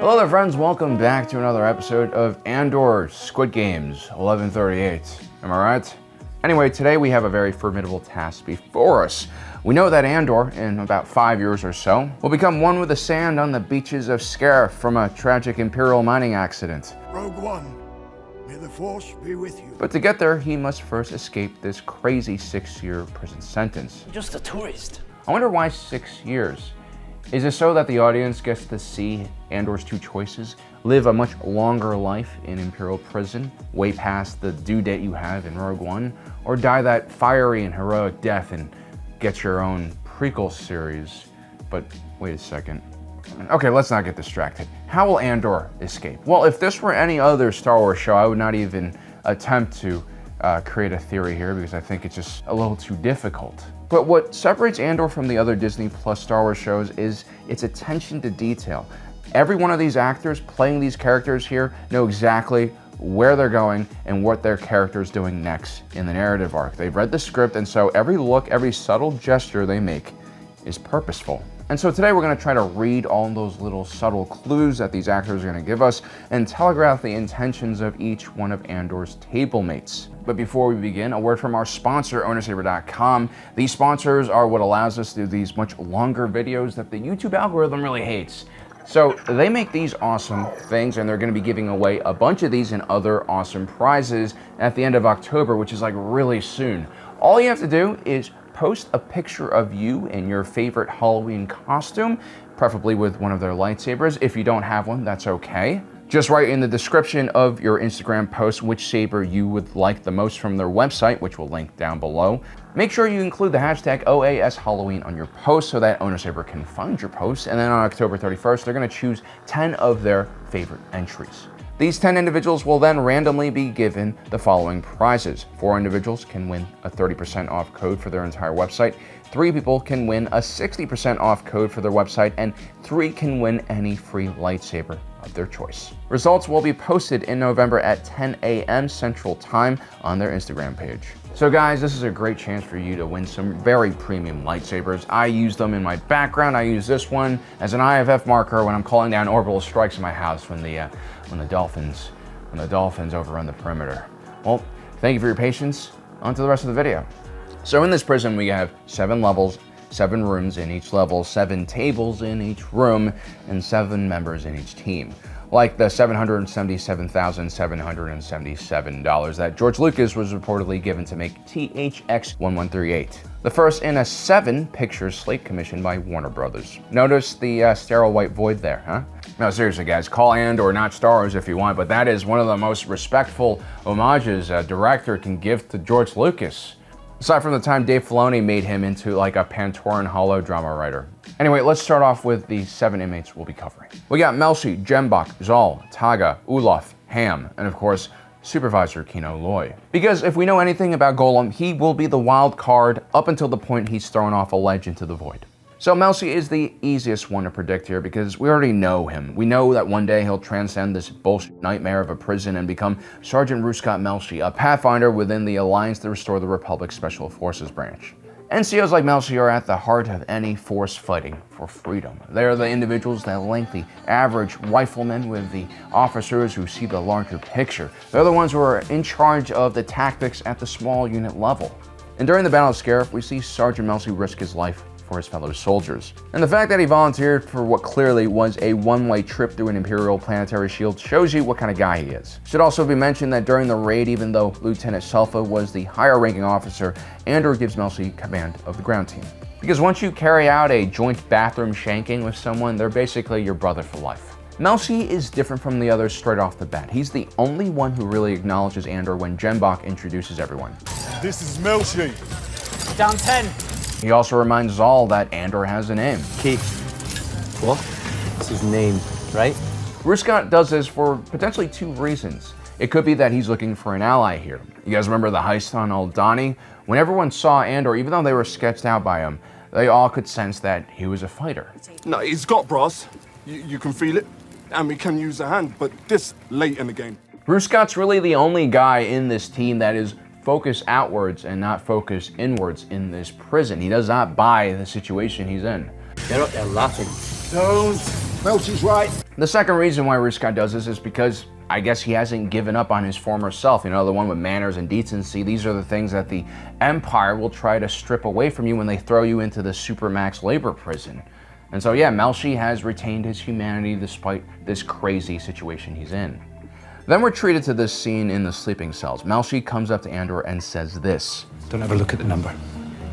Hello there friends, welcome back to another episode of Andor Squid Games 1138. Am I right? Anyway, today we have a very formidable task before us. We know that Andor, in about 5 years or so, will become one with the sand on the beaches of Scarif from a tragic Imperial mining accident. Rogue One, may the Force be with you. But to get there, he must first escape this crazy 6-year prison sentence. Just a tourist. I wonder why 6 years? Is it so that the audience gets to see Andor's two choices? Live a much longer life in Imperial prison, way past the due date you have in Rogue One, or die that fiery and heroic death and get your own prequel series? But wait a second. Okay, let's not get distracted. How will Andor escape? Well, if this were any other Star Wars show, I would not even attempt to create a theory here because I think it's just a little too difficult. But what separates Andor from the other Disney Plus Star Wars shows is its attention to detail. Every one of these actors playing these characters here know exactly where they're going and what their character is doing next in the narrative arc. They've read the script, and so every look, every subtle gesture they make is purposeful. And so today we're going to try to read all those little subtle clues that these actors are going to give us and telegraph the intentions of each one of Andor's table mates. But before we begin, a word from our sponsor, ownersaber.com. These sponsors are what allows us to do these much longer videos that the YouTube algorithm really hates. So they make these awesome things, and they're going to be giving away a bunch of these and other awesome prizes at the end of October, which is like really soon. All you have to do is post a picture of you in your favorite Halloween costume, preferably with one of their lightsabers. If you don't have one, that's okay. Just write in the description of your Instagram post which saber you would like the most from their website, which we'll link down below. Make sure you include the hashtag OASHalloween on your post so that Owner Saber can find your post. And then on October 31st, they're going to choose 10 of their favorite entries. These 10 individuals will then randomly be given the following prizes. 4 individuals can win a 30% off code for their entire website. 3 people can win a 60% off code for their website, and 3 can win any free lightsaber of their choice. Results will be posted in November at 10 a.m. Central Time on their Instagram page. So guys, this is a great chance for you to win some very premium lightsabers. I use them in my background. I use this one as an IFF marker when I'm calling down orbital strikes in my house when the dolphins overrun the perimeter. Well, thank you for your patience. On to the rest of the video. So in this prison, we have 7 levels, 7 rooms in each level, 7 tables in each room, and 7 members in each team. Like the $777,777 that George Lucas was reportedly given to make THX-1138. The first in a 7-picture slate commissioned by Warner Brothers. Notice the sterile white void there, huh? No, seriously guys, call Andor not Star Wars if you want, but that is one of the most respectful homages a director can give to George Lucas. Aside from the time Dave Filoni made him into like a Pantoran holodrama writer. Anyway, let's start off with the 7 inmates we'll be covering. We got Melshi, Gembok, Zol, Taga, Olaf, Ham, and of course, Supervisor Kino Loy. Because if we know anything about Golem, he will be the wild card up until the point he's thrown off a ledge into the void. So Melshi is the easiest one to predict here because we already know him. We know that one day he'll transcend this bullshit nightmare of a prison and become Sergeant Ruskat Melshi, a pathfinder within the Alliance to Restore the Republic Special Forces branch. NCOs like Melshi are at the heart of any force fighting for freedom. They are the individuals that link the average rifleman with the officers who see the larger picture. They're the ones who are in charge of the tactics at the small unit level. And during the Battle of Scarif, we see Sergeant Melshi risk his life for his fellow soldiers. And the fact that he volunteered for what clearly was a one-way trip through an Imperial planetary shield shows you what kind of guy he is. Should also be mentioned that during the raid, even though Lieutenant Selfa was the higher-ranking officer, Andor gives Melshi command of the ground team. Because once you carry out a joint bathroom shanking with someone, they're basically your brother for life. Melshi is different from the others straight off the bat. He's the only one who really acknowledges Andor when Gembok introduces everyone. This is Melshi. Down 10. He also reminds Zol that Andor has a name. Keith. What? That's his name, right? Ruskat does this for potentially 2 reasons. It could be that he's looking for an ally here. You guys remember the heist on Aldani? When everyone saw Andor, even though they were sketched out by him, they all could sense that he was a fighter. No, he's got brass. You can feel it, and we can use a hand, but this late in the game. Ruskat's really the only guy in this team that is focus outwards and not focus inwards in this prison. He does not buy the situation he's in. They're up there laughing. Don't Melshi's right. The second reason why Ruska does this is because I guess he hasn't given up on his former self, you know, the one with manners and decency. These are the things that the Empire will try to strip away from you when they throw you into the supermax labor prison. And so yeah, Melshi has retained his humanity despite this crazy situation he's in. Then we're treated to this scene in the sleeping cells. Melshi comes up to Andor and says this. Don't ever look at the number.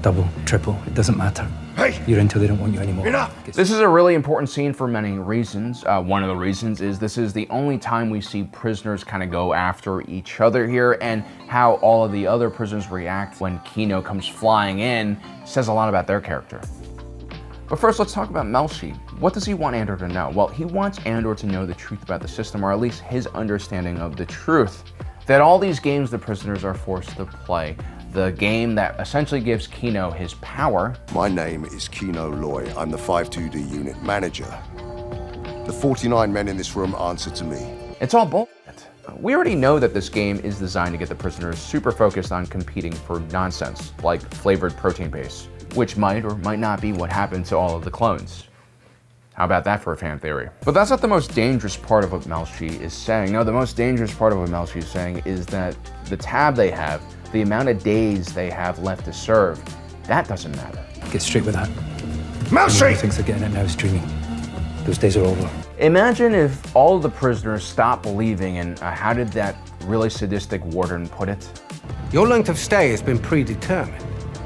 Double, triple, it doesn't matter. Hey! You're in till they don't want you anymore. Enough! This is a really important scene for many reasons. One of the reasons is this is the only time we see prisoners kind of go after each other here, and how all of the other prisoners react when Kino comes flying in says a lot about their character. But first, let's talk about Melshi. What does he want Andor to know? Well, he wants Andor to know the truth about the system, or at least his understanding of the truth. That all these games the prisoners are forced to play, the game that essentially gives Kino his power. My name is Kino Loy. I'm the 5-2D unit manager. The 49 men in this room answer to me. It's all bullshit. We already know that this game is designed to get the prisoners super focused on competing for nonsense, like flavored protein base, which might or might not be what happened to all of the clones. How about that for a fan theory? But that's not the most dangerous part of what Melshi is saying. No, the most dangerous part of what Melshi is saying is that the tab they have, the amount of days they have left to serve, that doesn't matter. Get straight with that. Melshi! Who thinks they're getting it now is dreaming. Those days are over. Imagine if all of the prisoners stopped believing, and how did that really sadistic warden put it? Your length of stay has been predetermined.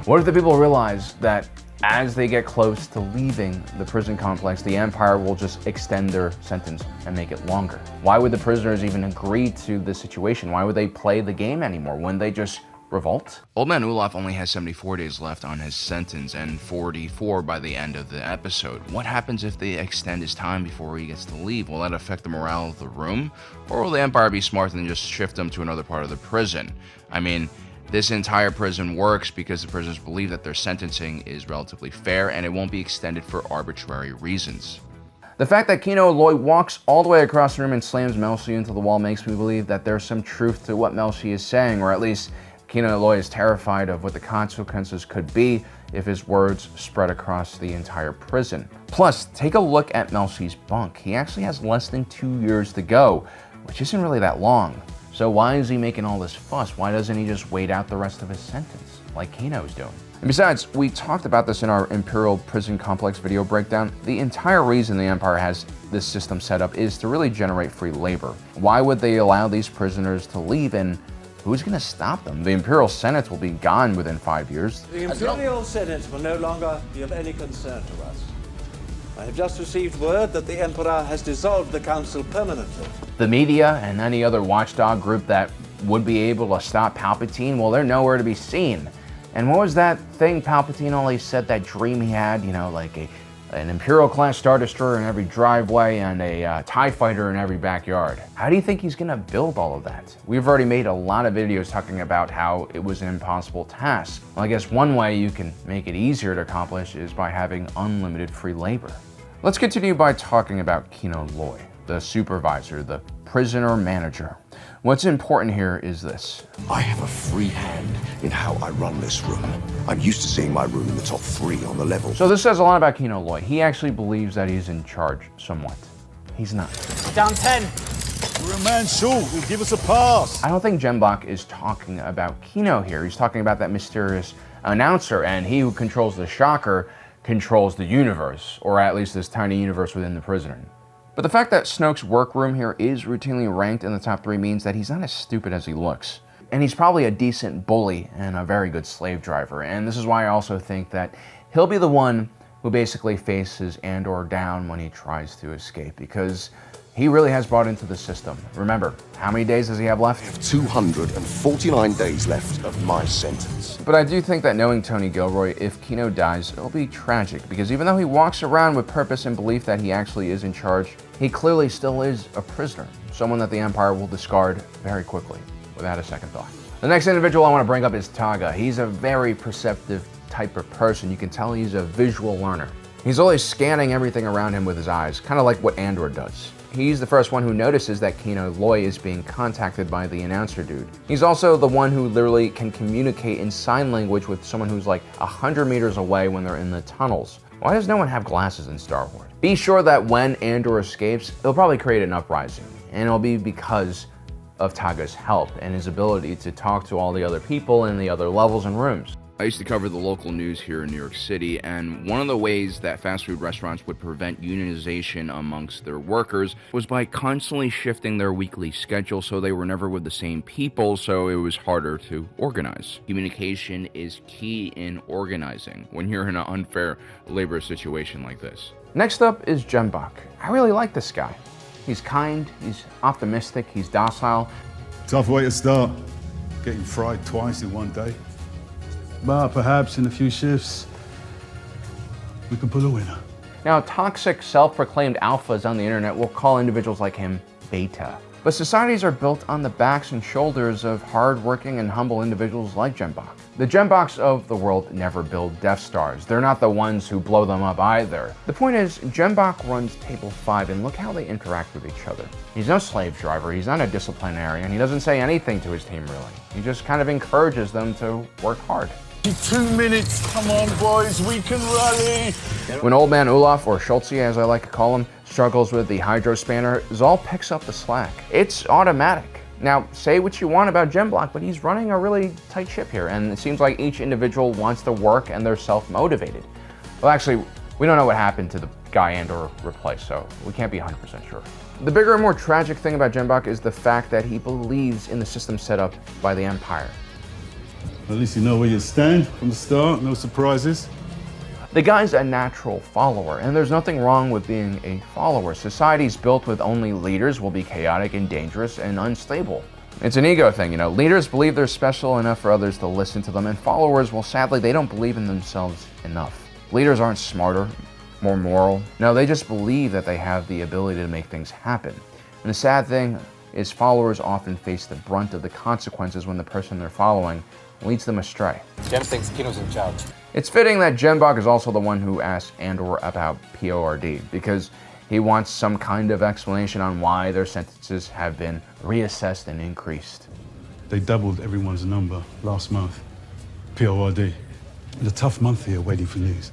What if the people realize that as they get close to leaving the prison complex, the Empire will just extend their sentence and make it longer? Why would the prisoners even agree to this situation? Why would they play the game anymore? Wouldn't they just revolt? Old Man Olaf only has 74 days left on his sentence and 44 by the end of the episode. What happens if they extend his time before he gets to leave? Will that affect the morale of the room? Or will the Empire be smart and just shift him to another part of the prison? I mean, this entire prison works because the prisoners believe that their sentencing is relatively fair and it won't be extended for arbitrary reasons. The fact that Kino Loy walks all the way across the room and slams Melshi into the wall makes me believe that there's some truth to what Melshi is saying, or at least Kino Loy is terrified of what the consequences could be if his words spread across the entire prison. Plus, take a look at Melshi's bunk. He actually has less than 2 years to go, which isn't really that long. So why is he making all this fuss? Why doesn't he just wait out the rest of his sentence, like Kino's doing? And besides, we talked about this in our Imperial Prison Complex video breakdown. The entire reason the Empire has this system set up is to really generate free labor. Why would they allow these prisoners to leave, and who's gonna stop them? The Imperial Senate will be gone within 5 years. The Imperial Senate will no longer be of any concern to us. I have just received word that the Emperor has dissolved the Council permanently. The media and any other watchdog group that would be able to stop Palpatine, well, they're nowhere to be seen. And what was that thing Palpatine always said, that dream he had, you know, like an Imperial-class Star Destroyer in every driveway and a TIE fighter in every backyard? How do you think he's gonna build all of that? We've already made a lot of videos talking about how it was an impossible task. Well, I guess one way you can make it easier to accomplish is by having unlimited free labor. Let's continue by talking about Kino Loy, the supervisor, the prisoner manager. What's important here is this. I have a free hand in how I run this room. I'm used to seeing my room in the top 3 on the level. So this says a lot about Kino Loy. He actually believes that he's in charge somewhat. He's not. Down 10. We're a man short. Will give us a pass. I don't think Gembok is talking about Kino here. He's talking about that mysterious announcer, and he who controls the shocker controls the universe, or at least this tiny universe within the prisoner. But the fact that Snoke's workroom here is routinely ranked in the top 3 means that he's not as stupid as he looks. And he's probably a decent bully and a very good slave driver. And this is why I also think that he'll be the one who basically faces Andor down when he tries to escape, because he really has bought into the system. Remember, how many days does he have left? I have 249 days left of my sentence. But I do think that knowing Tony Gilroy, if Kino dies, it'll be tragic, because even though he walks around with purpose and belief that he actually is in charge, he clearly still is a prisoner, someone that the Empire will discard very quickly, without a second thought. The next individual I want to bring up is Taga. He's a very perceptive type of person. You can tell he's a visual learner. He's always scanning everything around him with his eyes, kind of like what Andor does. He's the first one who notices that Kino Loy is being contacted by the announcer dude. He's also the one who literally can communicate in sign language with someone who's like 100 meters away when they're in the tunnels, Why does no one have glasses in Star Wars? Be sure that when Andor escapes, it'll probably create an uprising, and it'll be because of Taga's help and his ability to talk to all the other people in the other levels and rooms. I used to cover the local news here in New York City, and one of the ways that fast food restaurants would prevent unionization amongst their workers was by constantly shifting their weekly schedule so they were never with the same people, so it was harder to organize. Communication is key in organizing when you're in an unfair labor situation like this. Next up is Gembok. I really like this guy. He's kind, he's optimistic, he's docile. Tough way to start. Getting fried twice in one day. But perhaps in a few shifts, we can pull a winner. Now, toxic, self-proclaimed alphas on the internet will call individuals like him beta. But societies are built on the backs and shoulders of hard-working and humble individuals like Gembok. The Gemboks of the world never build Death Stars. They're not the ones who blow them up either. The point is, Gembok runs Table 5, and look how they interact with each other. He's no slave driver, he's not a disciplinarian, he doesn't say anything to his team really. He just kind of encourages them to work hard. 2 minutes, come on boys, we can rally. When Old Man Olaf, or Schultze as I like to call him, struggles with the Hydro Spanner, Zol picks up the slack. It's automatic. Now, say what you want about Gembok, but he's running a really tight ship here, and it seems like each individual wants to work and they're self-motivated. Well, actually, we don't know what happened to the guy Andor replaced, so we can't be 100% sure. The bigger and more tragic thing about Gembok is the fact that he believes in the system set up by the Empire. At least you know where you stand from the start, no surprises. The guy's a natural follower, and there's nothing wrong with being a follower. Societies built with only leaders will be chaotic and dangerous and unstable. It's an ego thing, you know. Leaders believe they're special enough for others to listen to them, and followers, well, sadly, they don't believe in themselves enough. Leaders aren't smarter, more moral. No, they just believe that they have the ability to make things happen. And the sad thing is followers often face the brunt of the consequences when the person they're following leads them astray. Gem thinks Kino's in charge. It's fitting that Gembok is also the one who asked Andor about PORD, because he wants some kind of explanation on why their sentences have been reassessed and increased. They doubled everyone's number last month. PORD. It's a tough month here waiting for news.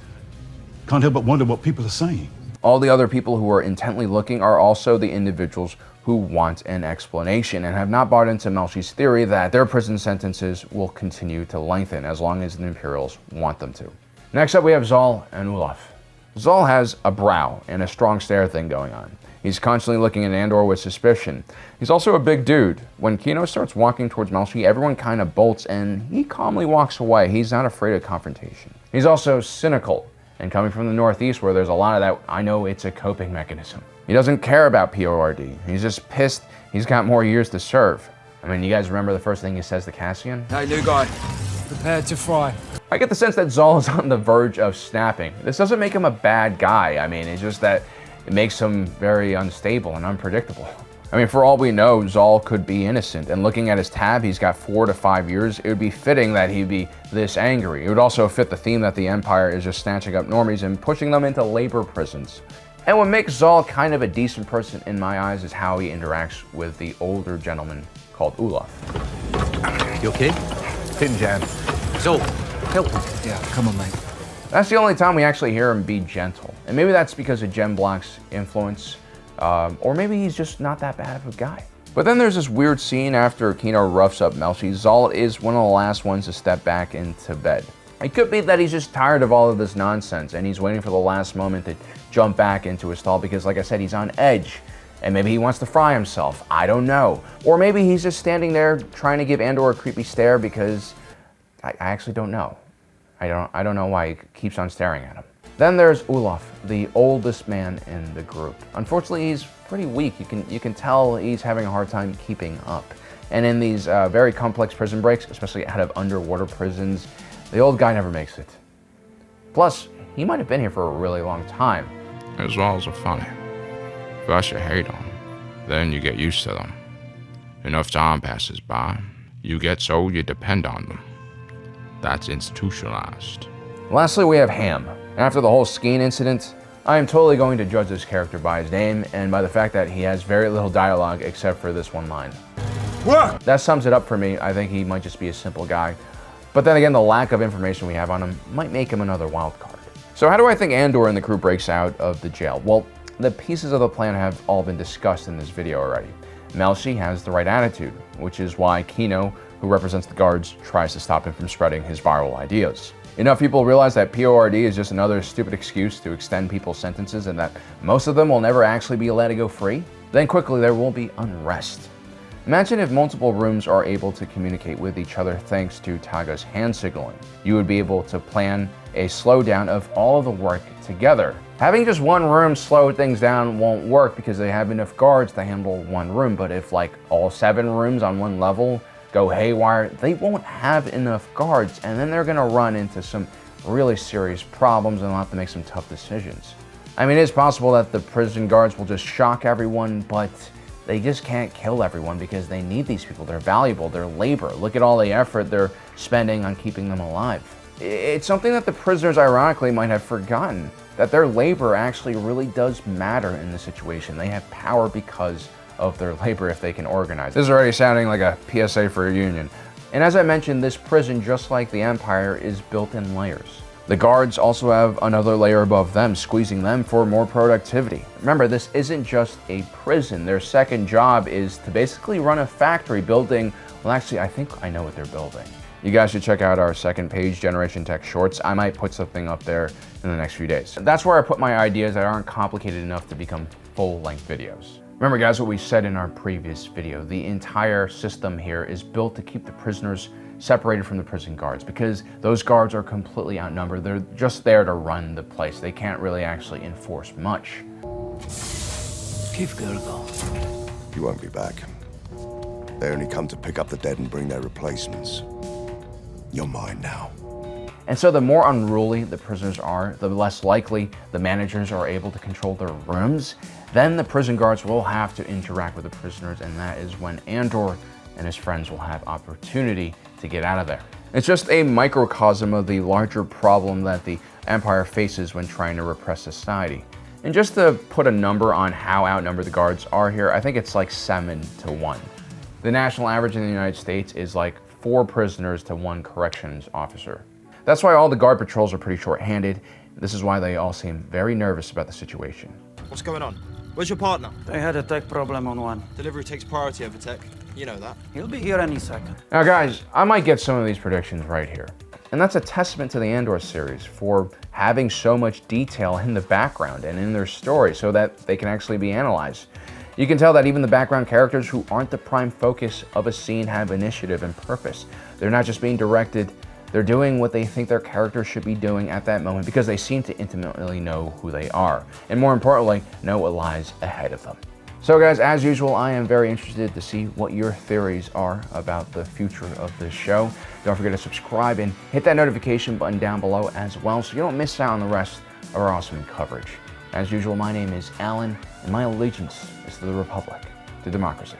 Can't help but wonder what people are saying. All the other people who are intently looking are also the individuals who want an explanation and have not bought into Melshi's theory that their prison sentences will continue to lengthen as long as the Imperials want them to. Next up, we have Zol and Olaf. Zol has a brow and a strong stare thing going on. He's constantly looking at Andor with suspicion. He's also a big dude. When Kino starts walking towards Melshi, everyone kind of bolts and he calmly walks away. He's not afraid of confrontation. He's also cynical, and coming from the Northeast where there's a lot of that, I know it's a coping mechanism. He doesn't care about PORD. He's just pissed he's got more years to serve. I mean, you guys remember the first thing he says to Cassian? Hey, new guy, prepare to fry. I get the sense that Zol is on the verge of snapping. This doesn't make him a bad guy. I mean, it's just that it makes him very unstable and unpredictable. I mean, for all we know, Zol could be innocent, and looking at his tab, he's got 4 to 5 years. It would be fitting that he'd be this angry. It would also fit the theme that the Empire is just snatching up normies and pushing them into labor prisons. And what makes Zol kind of a decent person in my eyes is how he interacts with the older gentleman called Olaf. You okay? Pin jab. Zol, help him. Yeah, come on, mate. That's the only time we actually hear him be gentle. And maybe that's because of Gembok's influence, or maybe he's just not that bad of a guy. But then there's this weird scene after Kino roughs up Melshi. Zol is one of the last ones to step back into bed. It could be that he's just tired of all of this nonsense and he's waiting for the last moment to jump back into his stall because, like I said, he's on edge. And maybe he wants to fry himself. I don't know. Or maybe he's just standing there trying to give Andor a creepy stare because I actually don't know. I don't know why he keeps on staring at him. Then there's Olaf, the oldest man in the group. Unfortunately, he's pretty weak. You can tell he's having a hard time keeping up. And in these very complex prison breaks, especially out of underwater prisons, the old guy never makes it. Plus, he might have been here for a really long time. As well as are funny. First you hate them, then you get used to them. Enough time passes by, you get so you depend on them. That's institutionalized. Lastly, we have Ham. After the whole skiing incident, I am totally going to judge this character by his name and by the fact that he has very little dialogue except for this one line. What? That sums it up for me. I think he might just be a simple guy. But then again, the lack of information we have on him might make him another wild card. So how do I think Andor and the crew breaks out of the jail? Well, the pieces of the plan have all been discussed in this video already. Melshi has the right attitude, which is why Kino, who represents the guards, tries to stop him from spreading his viral ideas. Enough people realize that PORD is just another stupid excuse to extend people's sentences and that most of them will never actually be allowed to go free. Then quickly there will be unrest. Imagine if multiple rooms are able to communicate with each other thanks to Taga's hand signaling. You would be able to plan a slowdown of all of the work together. Having just one room slow things down won't work because they have enough guards to handle one room, but if like all 7 rooms on one level go haywire, they won't have enough guards, and then they're gonna run into some really serious problems and they'll have to make some tough decisions. I mean, it's possible that the prison guards will just shock everyone, but they just can't kill everyone because they need these people. They're valuable, they're labor. Look at all the effort they're spending on keeping them alive. It's something that the prisoners ironically might have forgotten, that their labor actually really does matter in this situation. They have power because of their labor if they can organize. This is already sounding like a PSA for a union. And as I mentioned, this prison, just like the Empire, is built in layers. The guards also have another layer above them, squeezing them for more productivity. Remember, this isn't just a prison. Their second job is to basically run a factory building, well actually I think I know what they're building. You guys should check out our second page, Generation Tech Shorts. I might put something up there in the next few days. That's where I put my ideas that aren't complicated enough to become full-length videos. Remember guys what we said in our previous video, the entire system here is built to keep the prisoners separated from the prison guards because those guards are completely outnumbered. They're just there to run the place. They can't really actually enforce much. Keep girl. You won't be back. They only come to pick up the dead and bring their replacements. You're mine now. And so the more unruly the prisoners are, the less likely the managers are able to control their rooms. Then the prison guards will have to interact with the prisoners, and that is when Andor and his friends will have opportunity to get out of there. It's just a microcosm of the larger problem that the Empire faces when trying to repress society. And just to put a number on how outnumbered the guards are here, I think it's like 7-1. The national average in the United States is like 4 prisoners to 1 corrections officer. That's why all the guard patrols are pretty short-handed. This is why they all seem very nervous about the situation. What's going on? Where's your partner? They had a tech problem on one. Delivery takes priority over tech. You know that. He'll be here any second. Now guys, I might get some of these predictions right here. And that's a testament to the Andor series for having so much detail in the background and in their story so that they can actually be analyzed. You can tell that even the background characters who aren't the prime focus of a scene have initiative and purpose. They're not just being directed, they're doing what they think their character should be doing at that moment because they seem to intimately know who they are. And more importantly, know what lies ahead of them. So guys, as usual, I am very interested to see what your theories are about the future of this show. Don't forget to subscribe and hit that notification button down below as well so you don't miss out on the rest of our awesome coverage. As usual, my name is Alan, and my allegiance is to the Republic, to democracy.